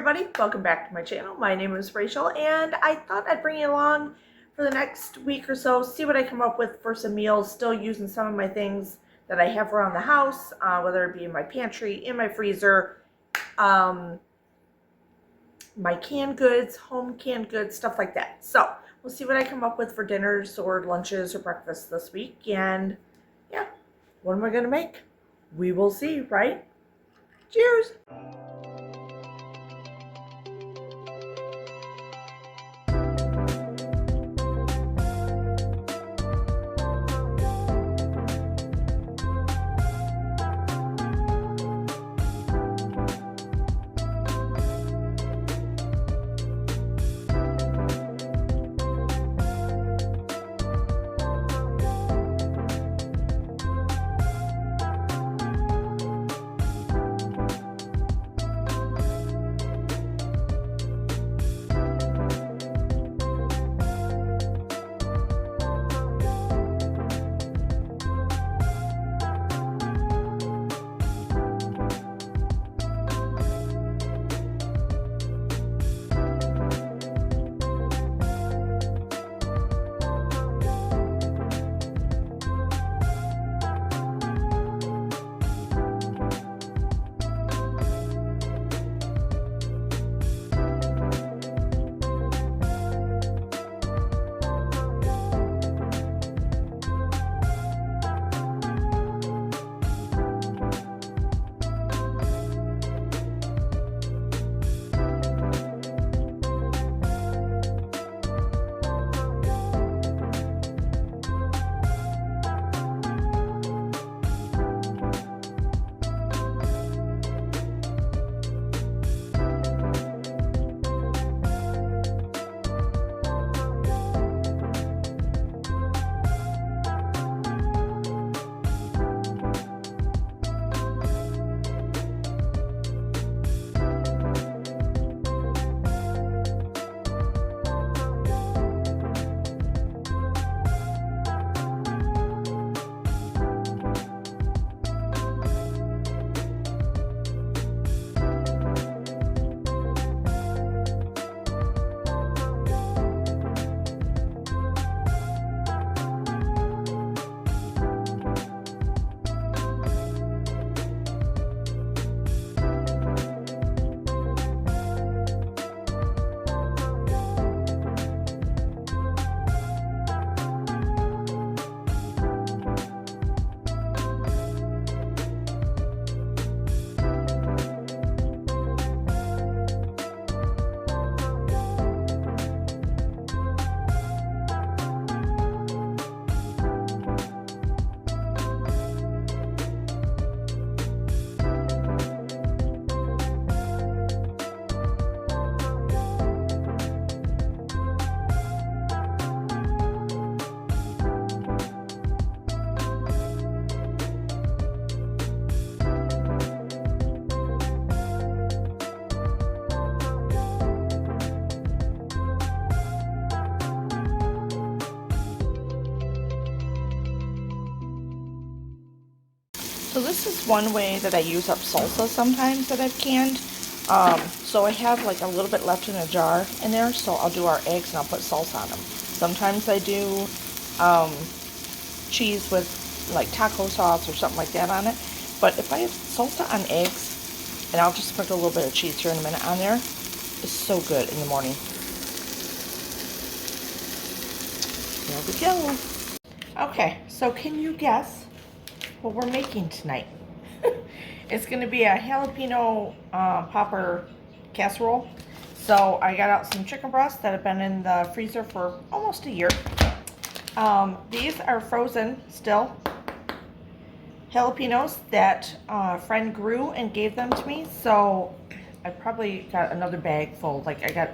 everybody, welcome back to my channel. My name is Rachel and I thought I'd bring you along for the next week or so, see what I come up with for some meals, still using some of my things that I have around the house, whether it be in my pantry, in my freezer, my canned goods, home canned goods, stuff like that. So we'll see what I come up with for dinners or lunches or breakfast this week, and yeah, what am I gonna make? We will see, right? Cheers! So this is one way that I use up salsa sometimes that I've canned. So I have like a little bit left in a jar in there, so I'll do our eggs and I'll put salsa on them. Sometimes I do cheese with like taco sauce or something like that on it. But if I have salsa on eggs, and I'll just sprinkle a little bit of cheese here in a minute on there, it's so good in the morning. There we go. Okay, so can you guess what we're making tonight? It's going to be a jalapeno popper casserole. So I got out some chicken breasts that have been in the freezer for almost a year. These are frozen still jalapenos that a friend grew and gave them to me. So I probably got another bag full. Like I got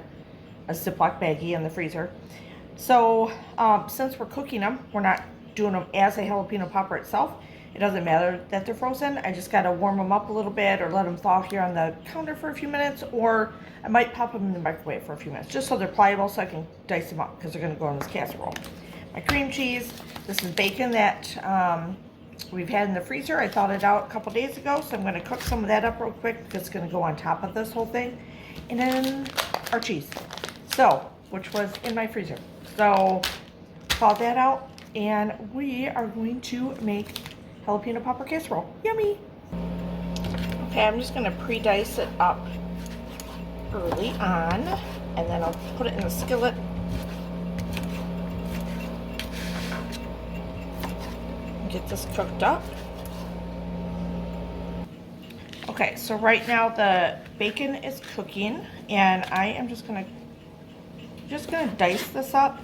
a Ziploc baggie in the freezer. So since we're cooking them, we're not doing them as a jalapeno popper itself. It doesn't matter that they're frozen. I just gotta warm them up a little bit or let them thaw here on the counter for a few minutes, or I might pop them in the microwave for a few minutes just so they're pliable so I can dice them up because they're gonna go in this casserole. My cream cheese, this is bacon that we've had in the freezer. I thawed it out a couple days ago, so I'm gonna cook some of that up real quick because it's gonna go on top of this whole thing. and then our cheese. So, which was in my freezer. So, thaw that out, and we are going to make jalapeno popper casserole. Yummy! Okay, I'm just gonna pre-dice it up early on, and then I'll put it in the skillet. Get this cooked up. Okay, so right now the bacon is cooking, and I am just gonna dice this up.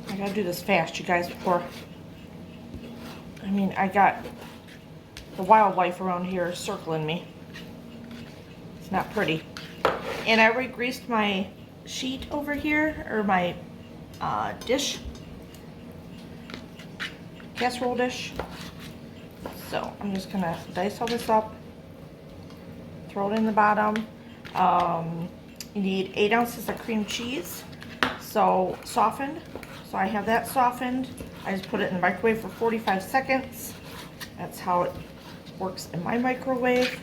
I gotta do this fast, you guys, before, I mean, I got the wildlife around here circling me. It's not pretty. And I already greased my sheet over here, or my dish, casserole dish. So I'm just gonna dice all this up, throw it in the bottom. You need 8 ounces of cream cheese, so softened. So I have that softened. I just put it in the microwave for 45 seconds. That's how it works in my microwave.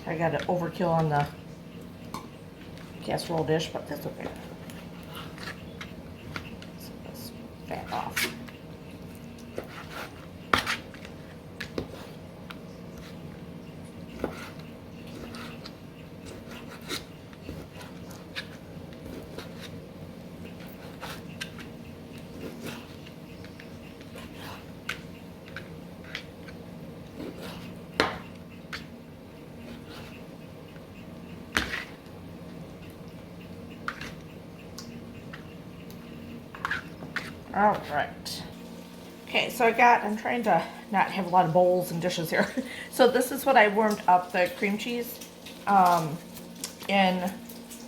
I got it overkill on the casserole dish, but that's okay. So let's back off. All right. Okay, so I'm trying to not have a lot of bowls and dishes here. So this is what I warmed up the cream cheese in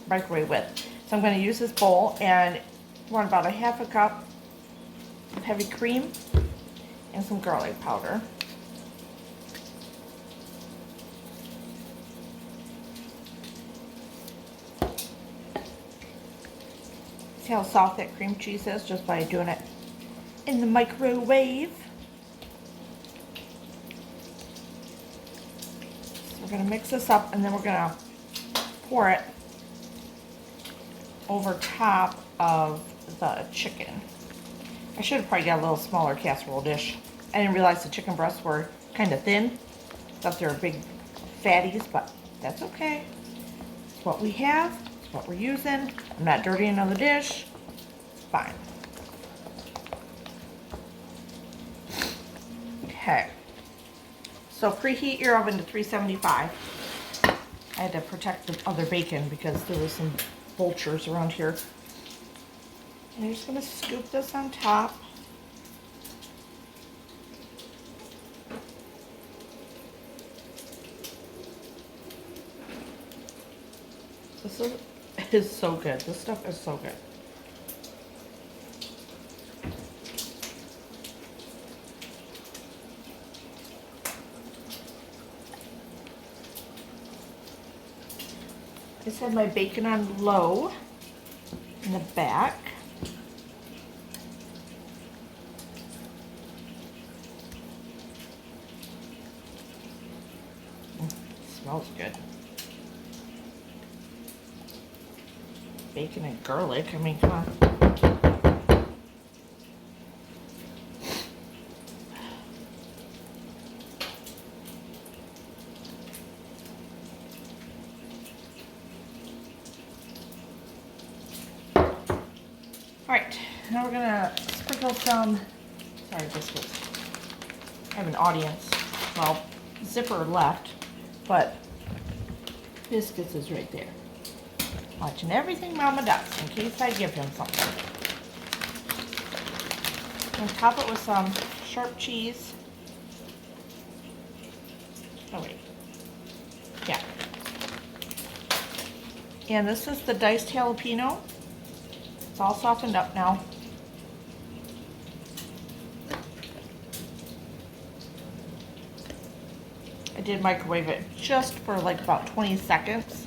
microwave with. So I'm going to use this bowl and want about a half a cup of heavy cream and some garlic powder. See how soft that cream cheese is just by doing it in the microwave. So we're going to mix this up, and then we're going to pour it over top of the chicken. I should have probably got a little smaller casserole dish. I didn't realize the chicken breasts were kind of thin. Thought they were big fatties, but that's okay. It's what we have. It's what we're using. I'm not dirtying another dish. It's fine. Okay. So preheat your oven to 375. I had to protect the other bacon because there was some vultures around here. And I'm just going to scoop this on top. This is so good. This stuff is so good. I just had my bacon on low in the back. Smells good. Bacon and garlic, I mean, come on. Alright, now we're gonna sprinkle some, sorry, biscuits. I have an audience. Well, zipper left, but biscuits is right there. Watching everything Mama does in case I give him something. And top it with some sharp cheese. Oh wait. Yeah. And this is the diced jalapeno. It's all softened up now. I did microwave it just for like about 20 seconds.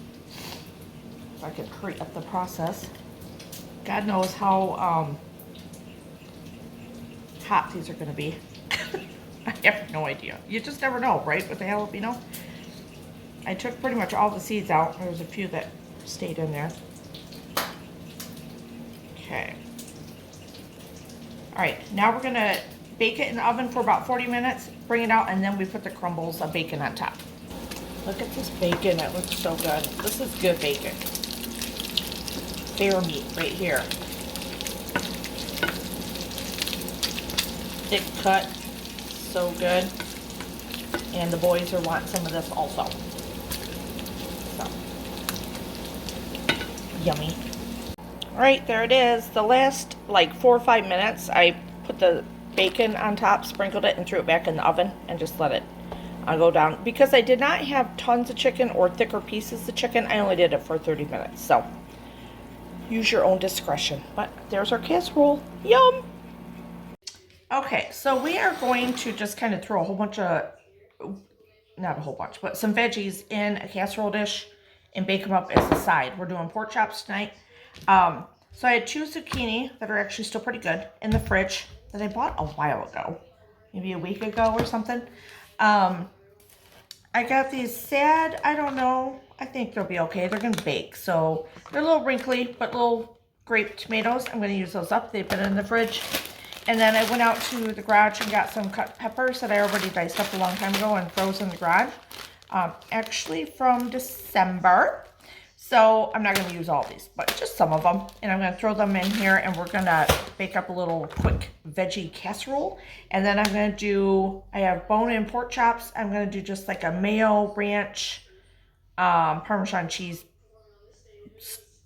So I could hurry up the process. God knows how hot these are going to be. I have no idea. You just never know, right, with the jalapeno? I took pretty much all the seeds out. There was a few that stayed in there. Okay. All right, now we're going to bake it in the oven for about 40 minutes, bring it out, and then we put the crumbles of bacon on top. Look at this bacon. It looks so good. This is good bacon. Bear meat right here. Thick cut. So good. And the boys are wanting some of this also. So, yummy. All right, there it is. The last like 4 or 5 minutes, I put the bacon on top, sprinkled it, and threw it back in the oven and just let it go down. Because I did not have tons of chicken or thicker pieces of chicken, I only did it for 30 minutes. So, use your own discretion. But there's our casserole. Yum! Okay, so we are going to just kind of throw a whole bunch of, not a whole bunch, but some veggies in a casserole dish and bake them up as a side. We're doing pork chops tonight. So I had 2 zucchini that are actually still pretty good in the fridge that I bought a while ago, maybe a week ago or something. I got these sad, I don't know, I think they'll be okay. They're going to bake, so they're a little wrinkly, but little grape tomatoes. I'm going to use those up. They've been in the fridge. And then I went out to the garage and got some cut peppers that I already diced up a long time ago and froze in the garage. Actually from December. So I'm not going to use all these, but just some of them. And I'm going to throw them in here and we're going to bake up a little quick veggie casserole. And then I'm going to do, I have bone-in pork chops. I'm going to do just like a mayo ranch, Parmesan cheese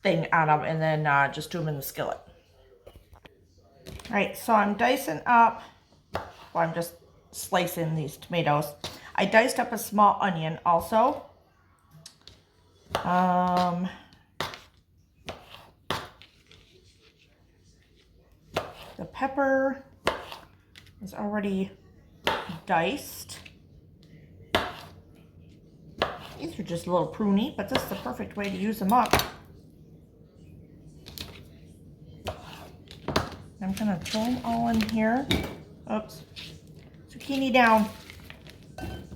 thing on them. And then just do them in the skillet. All right, so I'm dicing up, well, I'm just slicing these tomatoes. I diced up a small onion also. The pepper is already diced. These are just a little pruny, but this is the perfect way to use them up. I'm going to throw them all in here. Oops. Zucchini down. Trying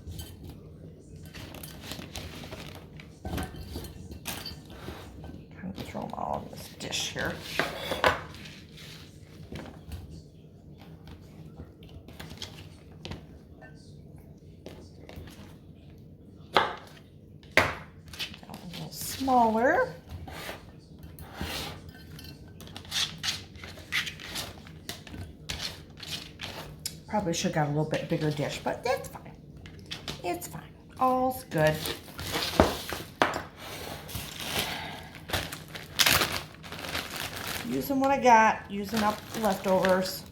to throw them all in this dish here. That one's a little smaller. Probably should have got a little bit bigger dish, but that's fine. It's fine. All's good. Using what I got, using up leftovers.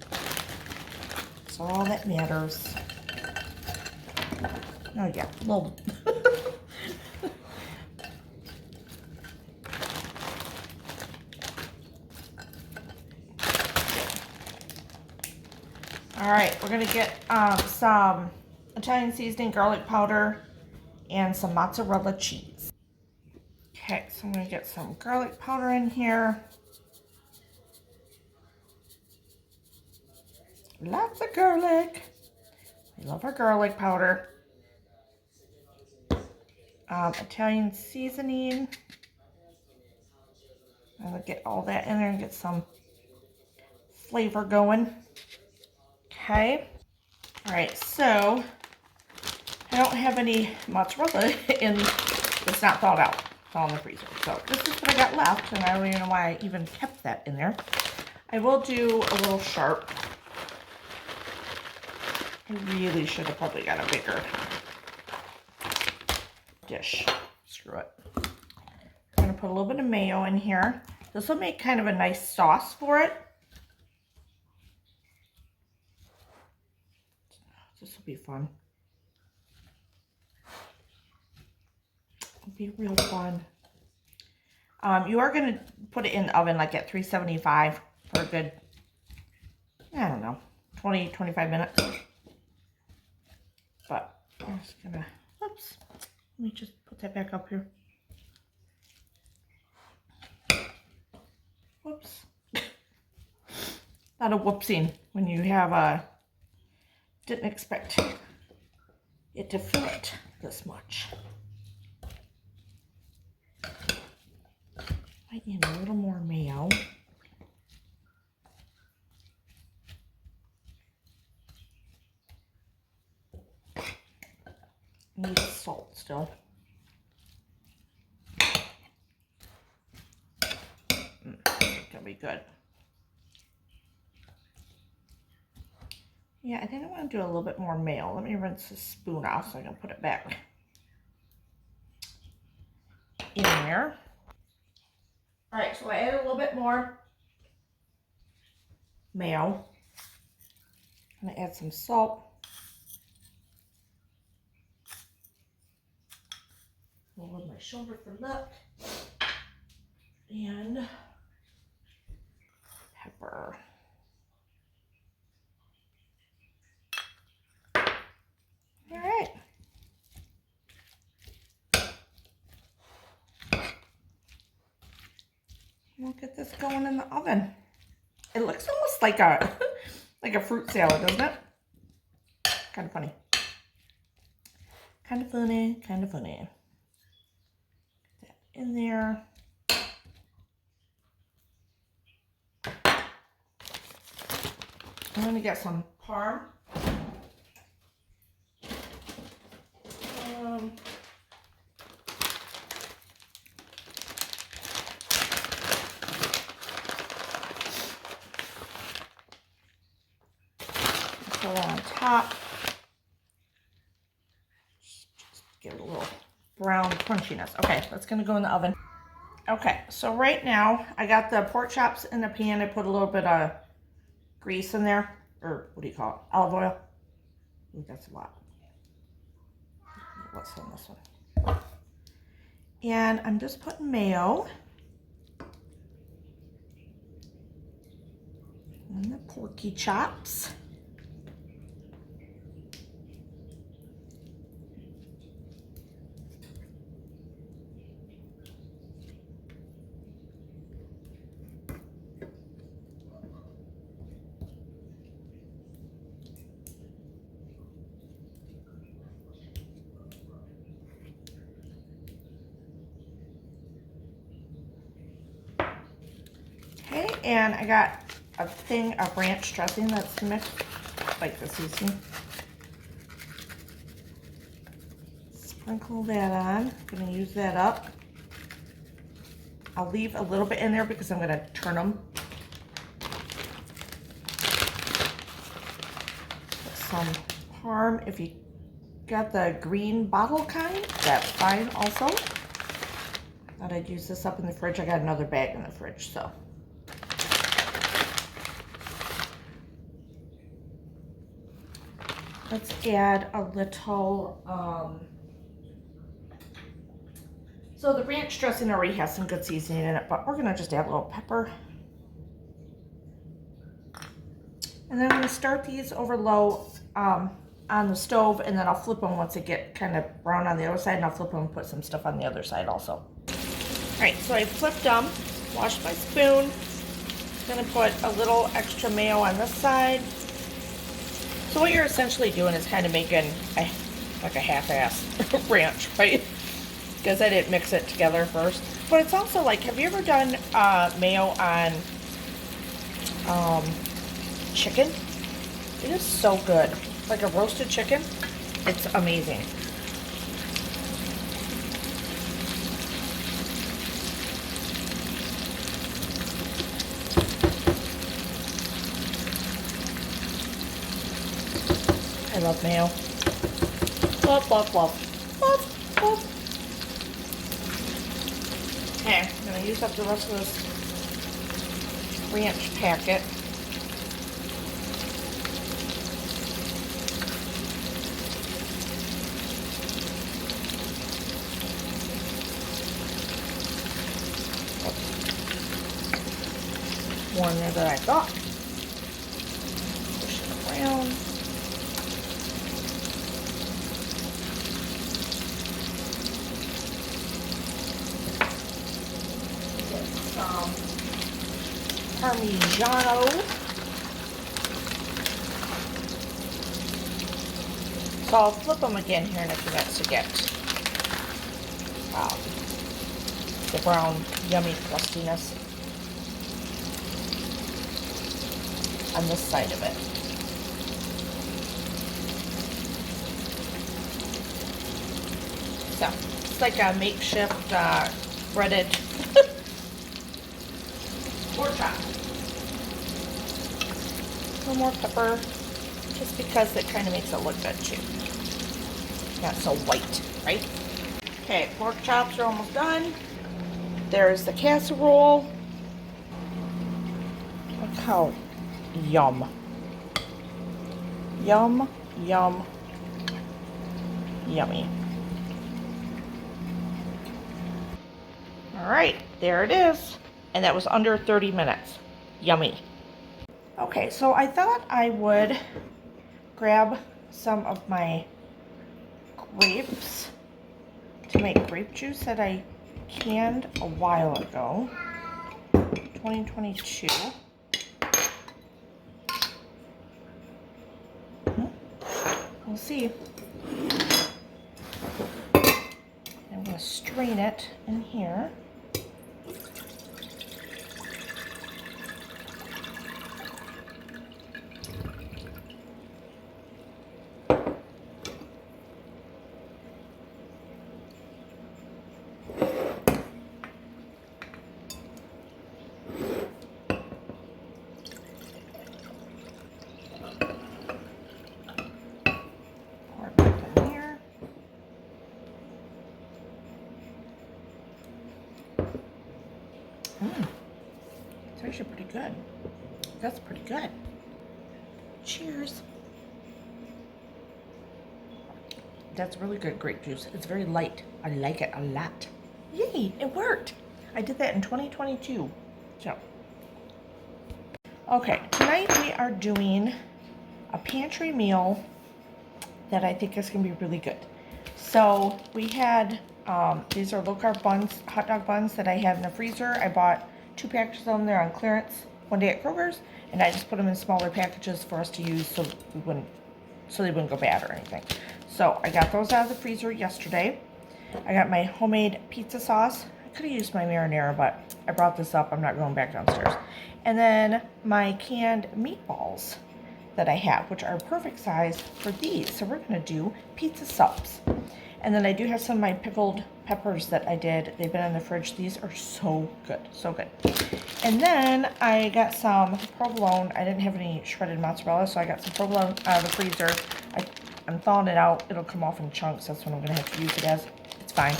That's all that matters. Oh yeah, a little. All right, we're gonna get some Italian seasoning, garlic powder, and some mozzarella cheese. Okay, so I'm gonna get some garlic powder in here. Lots of garlic. I love our garlic powder. Italian seasoning. I'm gonna get all that in there and get some flavor going. Okay. All right, so I don't have any mozzarella in, it's not thawed out. It's all in the freezer. So this is what I got left, and I don't even know why I even kept that in there. I will do a little sharp. I really should have probably got a bigger dish. Screw it. I'm gonna put a little bit of mayo in here. This will make kind of a nice sauce for it. This will be fun. It'll be real fun. You are going to put it in the oven like at 375 for a good, I don't know, 20, 25 minutes. But I'm just going to, oops, let me just put that back up here. Whoops. lot of whoopsing when you have a, didn't expect it to fill it this much. Might need a little more mayo. Need salt still. Gonna be good. Yeah, I think I want to do a little bit more mayo. Let me rinse the spoon off so I can put it back in there. All right, so I added a little bit more mayo. I'm gonna add some salt. Over my shoulder for luck. And pepper. All right. We'll get this going in the oven. It looks almost like a like a fruit salad, doesn't it? Kind of funny. Kind of funny, kind of funny. Get that in there. I'm gonna get some parm. Put it on top. Just give it a little brown crunchiness. Okay, that's gonna go in the oven. Okay, so right now I got the pork chops in the pan. I put a little bit of grease in there, or what do you call it? Olive oil. Ooh, that's a lot. What's on this one? And I'm just putting mayo on the porky chops. Okay, and I got a thing of ranch dressing that's mixed, like the seasoning. Sprinkle that on. I'm gonna use that up. I'll leave a little bit in there because I'm gonna turn them. Put some parm. If you got the green bottle kind, that's fine also. Thought I'd use this up in the fridge. I got another bag in the fridge, so. Let's add a little, so the ranch dressing already has some good seasoning in it, but we're gonna just add a little pepper. And then I'm gonna start these over low on the stove, and then I'll flip them once they get kind of brown on the other side, and I'll flip them and put some stuff on the other side also. All right, so I flipped them, washed my spoon. Gonna put a little extra mayo on this side. So what you're essentially doing is kind of making like a half-ass ranch, right? Because I didn't mix it together first. But it's also like, have you ever done mayo on chicken? It is so good. Like a roasted chicken. It's amazing. I love mayo. Love, love, love. Love, love. Okay, I'm going to use up the rest of this ranch packet. More in there than I thought. Push it around. Parmigiano. So I'll flip them again here in a few minutes to get the brown, yummy crustiness on this side of it. So it's like a makeshift breaded pork chop. A little more pepper, just because it kind of makes it look good too. Not so white, right? Okay, pork chops are almost done. There's the casserole. Look how yum. Yum, yum, yummy. All right, there it is. And that was under 30 minutes. Yummy. Okay, so I thought I would grab some of my grapes to make grape juice that I canned a while ago, 2022. We'll see. I'm going to strain it in here. It's actually pretty good. That's pretty good. Cheers. That's really good grape juice. It's very light. I like it a lot. Yay, it worked. I did that in 2022. So, okay, tonight we are doing a pantry meal that I think is going to be really good. So we had, these are low-carb buns, hot dog buns that I have in the freezer. I bought 2 packages of them. They're on clearance one day at Kroger's, and I just put them in smaller packages for us to use so they wouldn't go bad or anything. So I got those out of the freezer yesterday. I got my homemade pizza sauce. I could have used my marinara, but I brought this up. I'm not going back downstairs. And then my canned meatballs that I have, which are perfect size for these. So we're gonna do pizza subs. And then I do have some of my pickled peppers that I did. They've been in the fridge. These are so good, so good. And then I got some provolone. I didn't have any shredded mozzarella, so I got some provolone out of the freezer. I'm thawing it out. It'll come off in chunks. That's what I'm gonna have to use it as. It's fine.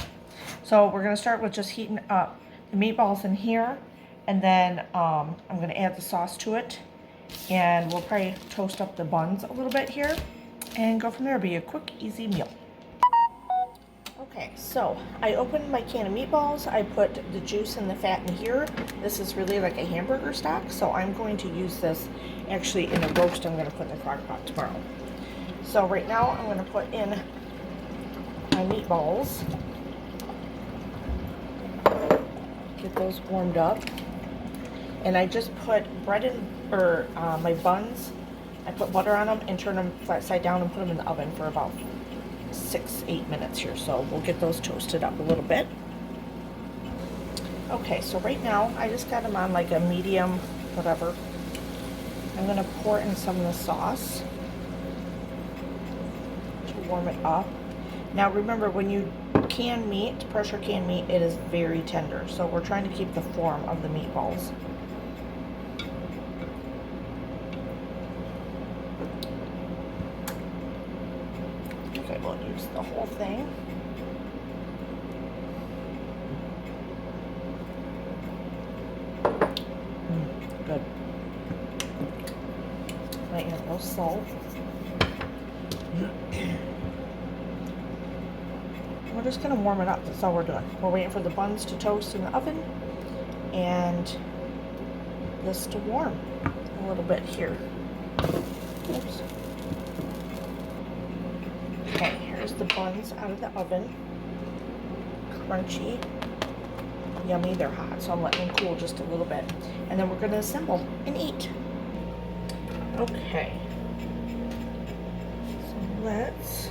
So we're gonna start with just heating up the meatballs in here, and then I'm gonna add the sauce to it, and we'll probably toast up the buns a little bit here, and go from there. It'll be a quick, easy meal. Okay, so I opened my can of meatballs. I put the juice and the fat in here. This is really like a hamburger stock, so I'm going to use this actually in a roast I'm going to put in the crock pot tomorrow. So right now I'm going to put in my meatballs. Get those warmed up. And I just put my buns, I put butter on them and turn them flat side down and put them in the oven for about 6-8 minutes here. So we'll get those toasted up a little bit. Okay, so right now I just got them on like a medium, whatever. I'm gonna pour in some of the sauce to warm it up. Now remember, when you can meat, pressure can meat, it is very tender. So we're trying to keep the form of the meatballs. Okay, we'll use the whole thing. Good. Might have no salt. We're just going to warm it up. That's all we're doing. We're waiting for the buns to toast in the oven and this to warm a little bit here. Oops. Okay, here's the buns out of the oven. Crunchy. Yummy. They're hot, so I'm letting them cool just a little bit. And then we're going to assemble and eat. Okay. So let's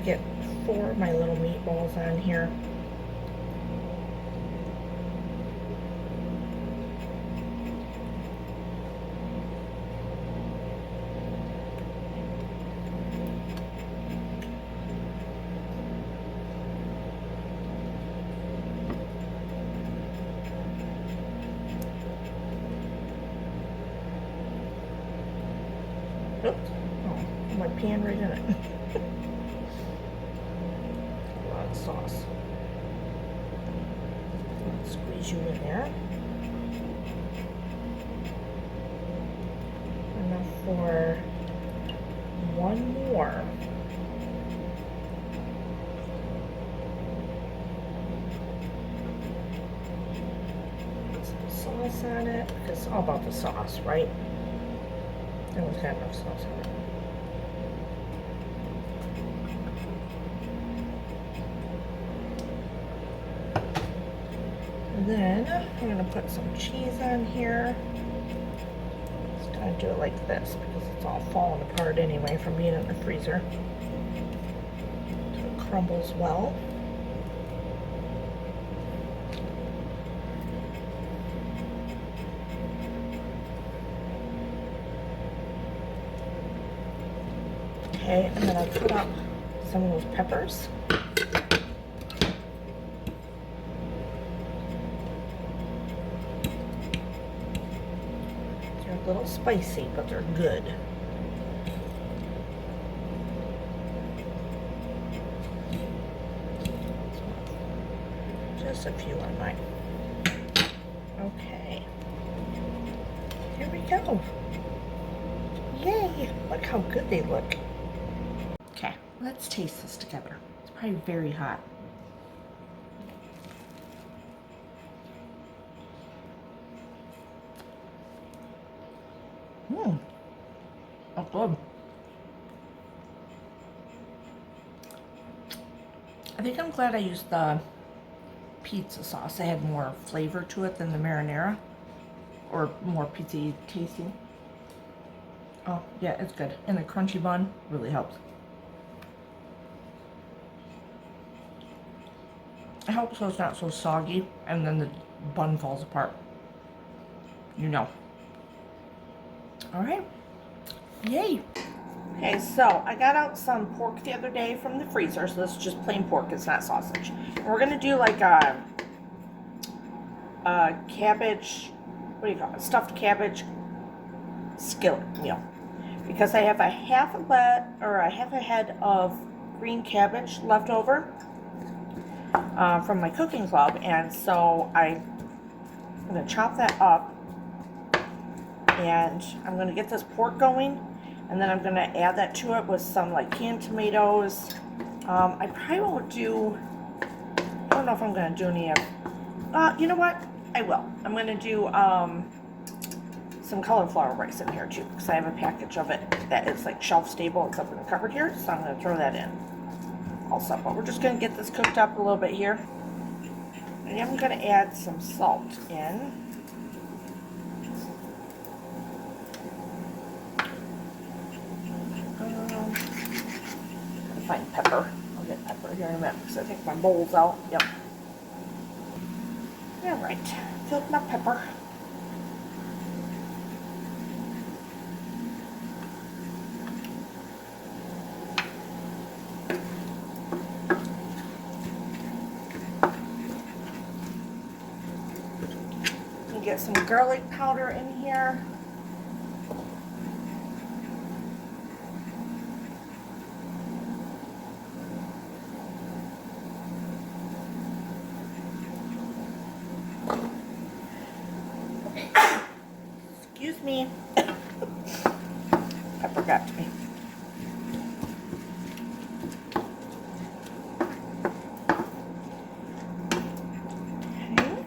get 4 of my little meatballs on here. Oops. Oh, my pan right in it. A lot of sauce. Squeeze you in there. Enough for one more. Put some sauce on it, because it's all about the sauce, right? That one's got enough sauce on it. And then I'm going to put some cheese on here. Just kind of do it like this because it's all falling apart anyway from being in the freezer. So it crumbles well. Okay, and then I put up some of those peppers. They're a little spicy, but they're good. Just a few on mine. Okay. Here we go. Yay! Look how good they look. Okay, let's taste this together. It's probably very hot. That's good. I think I'm glad I used the pizza sauce. It had more flavor to it than the marinara, or more pizza-y tasting. Oh, yeah, it's good. And the crunchy bun really helps. It helps so it's not so soggy, and then the bun falls apart. You know. Alright. Yay! Okay, so I got out some pork the other day from the freezer, so this is just plain pork, it's not sausage. And we're gonna do like a cabbage, what do you call it? Stuffed cabbage skillet meal. Because I have a half a head of green cabbage left over from my cooking club, and so I'm gonna chop that up, and I'm gonna get this pork going, and then I'm gonna add that to it with some like canned tomatoes. I probably won't do, I don't know if I'm gonna do any of, you know what? I will. I'm gonna do some cauliflower rice in here too, because I have a package of it that is like shelf stable. It's up in the cupboard here, so I'm gonna throw that in also. But we're just gonna get this cooked up a little bit here. And I'm gonna add some salt in. Find pepper. I'll get pepper here in a minute because I think my bowl's out. Yep. Alright, filled my pepper. And get some garlic powder in here. Excuse me. Pepper got to me. Okay.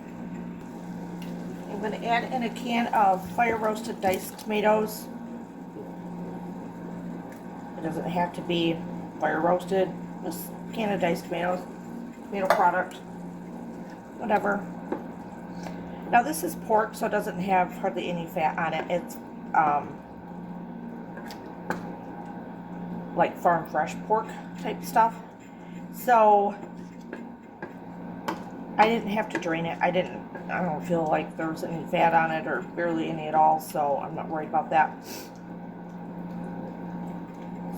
I'm going to add in a can of fire roasted diced tomatoes. It doesn't have to be fire roasted. Just a can of diced tomatoes, tomato product, whatever. Now this is pork, so it doesn't have hardly any fat on it. It's like farm fresh pork type stuff. So I didn't have to drain it. I don't feel like there was any fat on it or barely any at all, so I'm not worried about that.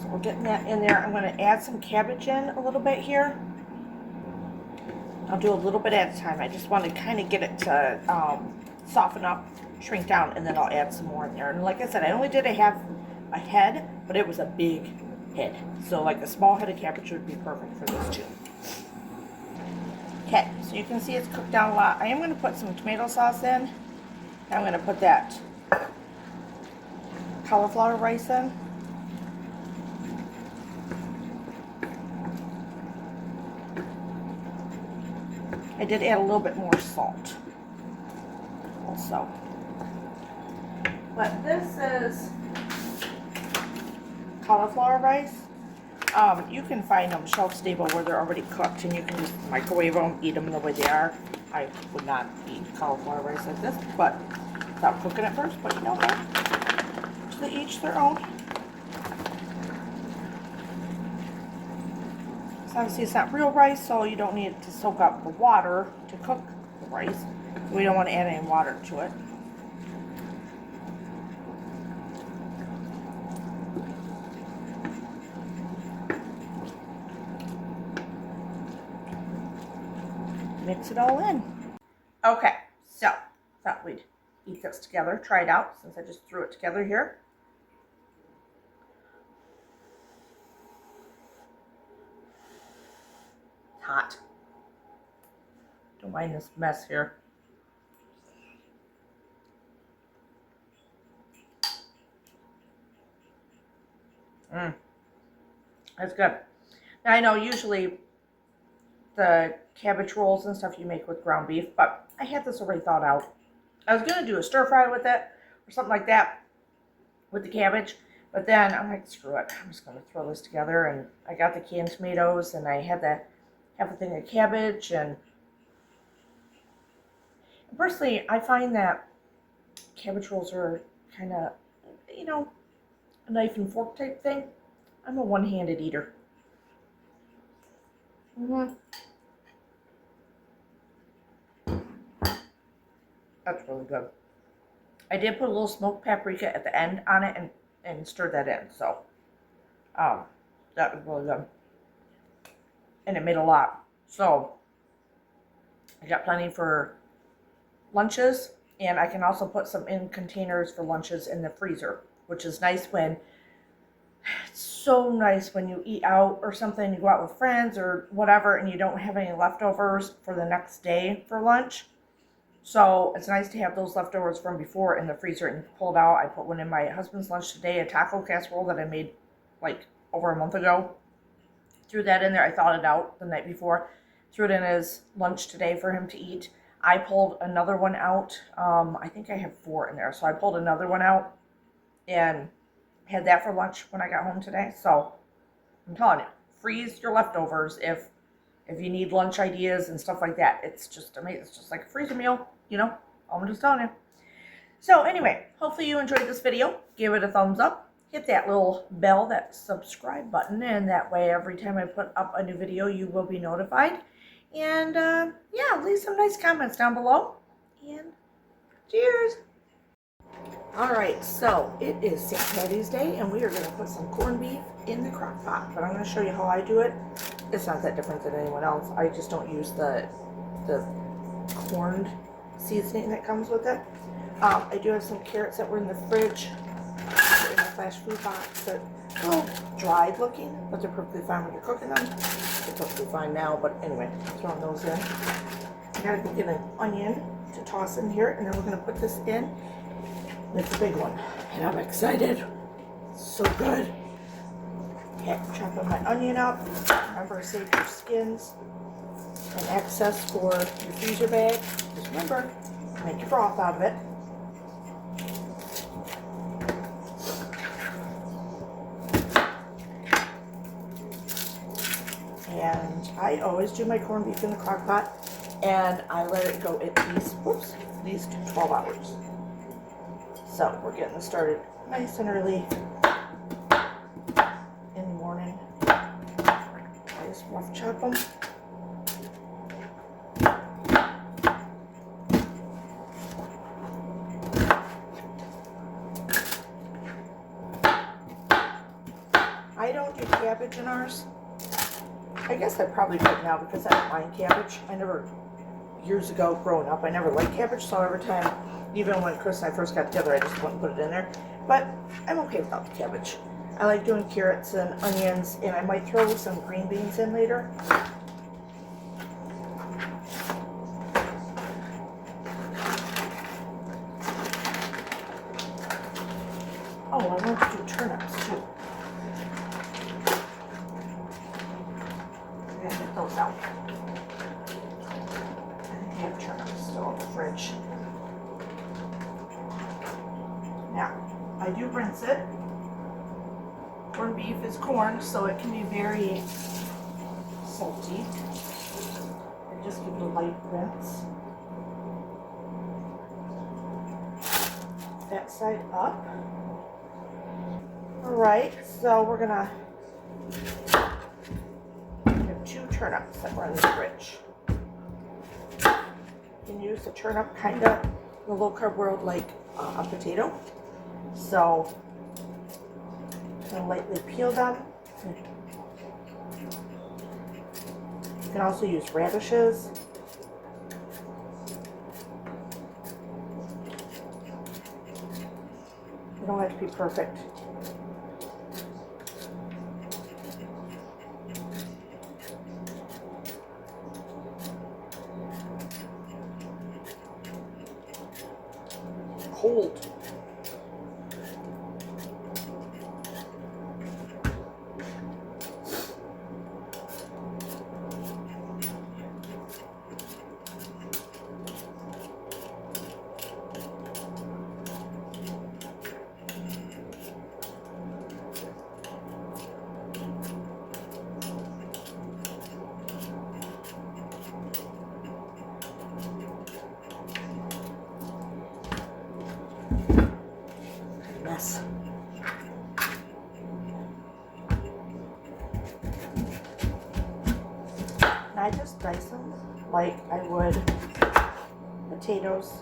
So we're getting that in there. I'm going to add some cabbage in a little bit here. I'll do a little bit at a time. I just want to kind of get it to soften up, shrink down, and then I'll add some more in there. And like I said, I only did a head, but it was a big head. So like a small head of cabbage would be perfect for this too. Okay, so you can see it's cooked down a lot. I am going to put some tomato sauce in. I'm going to put that cauliflower rice in. I did add a little bit more salt also. But this is cauliflower rice. You can find them shelf stable where they're already cooked and you can just microwave them, eat them the way they are. I would not eat cauliflower rice like this, but without cooking it first, but you know what? To each their own. So obviously it's not real rice, so you don't need it to soak up the water to cook the rice. We don't want to add any water to it. Mix it all in. Okay, so thought we'd eat this together, try it out since I just threw it together here. It's hot. Don't mind this mess here. That's good. Now I know usually the cabbage rolls and stuff you make with ground beef, but I had this already thought out. I was gonna do a stir fry with it or something like that with the cabbage, but then I'm like, screw it. I'm just gonna throw this together, and I got the canned tomatoes and I had the half a thing of cabbage, and personally I find that cabbage rolls are kind of, you know, a knife and fork type thing. I'm a one-handed eater. That's really good. I did put a little smoked paprika at the end on it and stir that in. So that was really good. And it made a lot. So I got plenty for lunches, and I can also put some in containers for lunches in the freezer, which is nice when it's so nice when you eat out or something, you go out with friends or whatever, and you don't have any leftovers for the next day for lunch. So it's nice to have those leftovers from before in the freezer and pull it out. I put one in my husband's lunch today, a taco casserole that I made like over a month ago. Threw that in there. I thawed it out the night before. Threw it in his lunch today for him to eat. I pulled another one out. I think I have 4 in there. So I pulled another one out and had that for lunch when I got home today. So I'm telling you, freeze your leftovers if you need lunch ideas and stuff like that. It's just amazing. It's just like a freezer meal, you know. I'm just telling you. So anyway, hopefully you enjoyed this video. Give it a thumbs up. Hit that little bell, that subscribe button, and that way every time I put up a new video, you will be notified. And yeah, leave some nice comments down below. And cheers. Alright, so it is St. Patty's Day, and we are going to put some corned beef in the crock pot. But I'm going to show you how I do it. It's not that different than anyone else. I just don't use the corned seasoning that comes with it. I do have some carrots that were in the fridge, in the flash food box, that are a little dried looking, but they're perfectly fine when you're cooking them. They're perfectly fine now, but anyway, I'm throwing those in. I gotta go get an onion to toss in here, and then we're gonna put this in. It's a big one, and I'm excited. So good. Okay, chopping my onion up. Remember, save your skins and excess for your freezer bag. Just remember, make your broth out of it. And I always do my corned beef in the crock pot, and I let it go at least 12 hours. So we're getting this started nice and early in the morning. I just rough chop them. cabbage in ours. I guess I probably put now because I don't mind cabbage. Years ago growing up, I never liked cabbage, so every time, even when Chris and I first got together, I just wouldn't put it in there. But I'm okay without the cabbage. I like doing carrots and onions, and I might throw some green beans in later. Oh, I want to do turnips too. I'm gonna get those out. I have turnips still in the fridge. Now, I do rinse it. Corned beef is corn, so it can be very salty. I just give it a light rinse. That side up. Alright, so we're gonna have 2 turnips that were in the fridge. You can use the turnip kind of in the low carb world like a potato. So I'm gonna lightly peel them. You can also use radishes. You don't have to be perfect. Cold. Mess. And I just dice them like I would potatoes.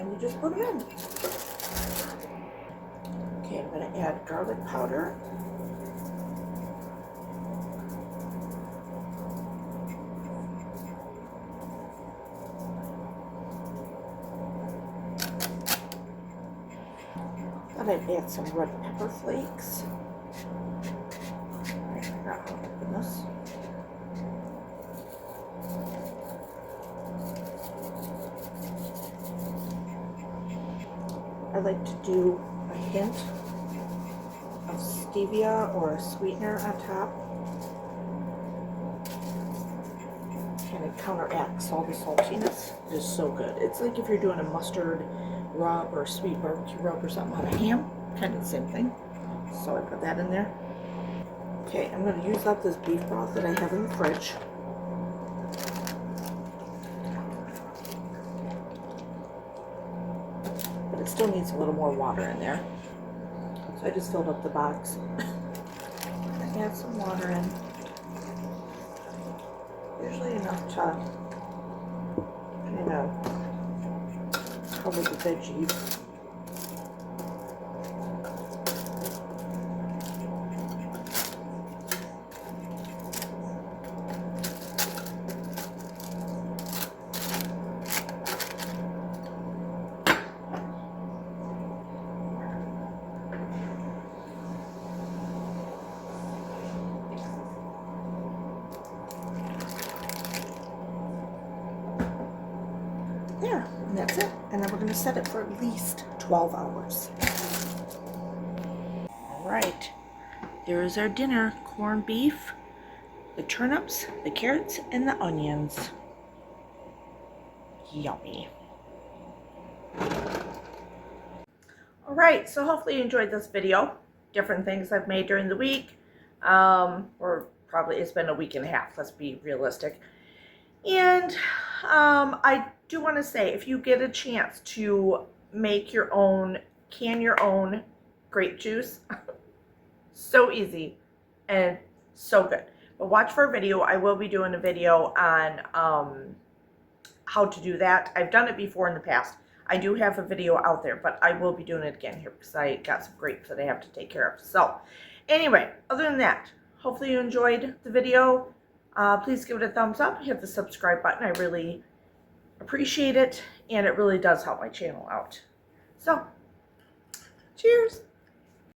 You just put them in. Okay, I'm going to add garlic powder. Thought I'd add some red pepper flakes. I forgot how to open this. I like to do a hint of stevia or a sweetener on top. And it counteracts all the saltiness. It is so good. It's like if you're doing a mustard rub or a sweet barbecue rub or something on a ham. Kind of the same thing. So I put that in there. Okay, I'm going to use up this beef broth that I have in the fridge. It still needs a little more water in there. So I just filled up the box. Add some water in. Usually enough to, you know, cover the veggies. There, and that's it. And then we're going to set it for at least 12 hours. All right, there is our dinner. Corned beef, the turnips, the carrots, and the onions. Yummy. All right, so hopefully you enjoyed this video. Different things I've made during the week. Or probably it's been a week and a half, let's be realistic. And I do want to say, if you get a chance to make your own, can your own grape juice, So easy and so good. But watch for a video. I will be doing a video on how to do that. I've done it before in the past. I do have a video out there, but I will be doing it again here because I got some grapes that I have to take care of. So anyway, other than that, hopefully you enjoyed the video. Please give it a thumbs up. Hit the subscribe button. I really appreciate it, and it really does help my channel out. So, cheers.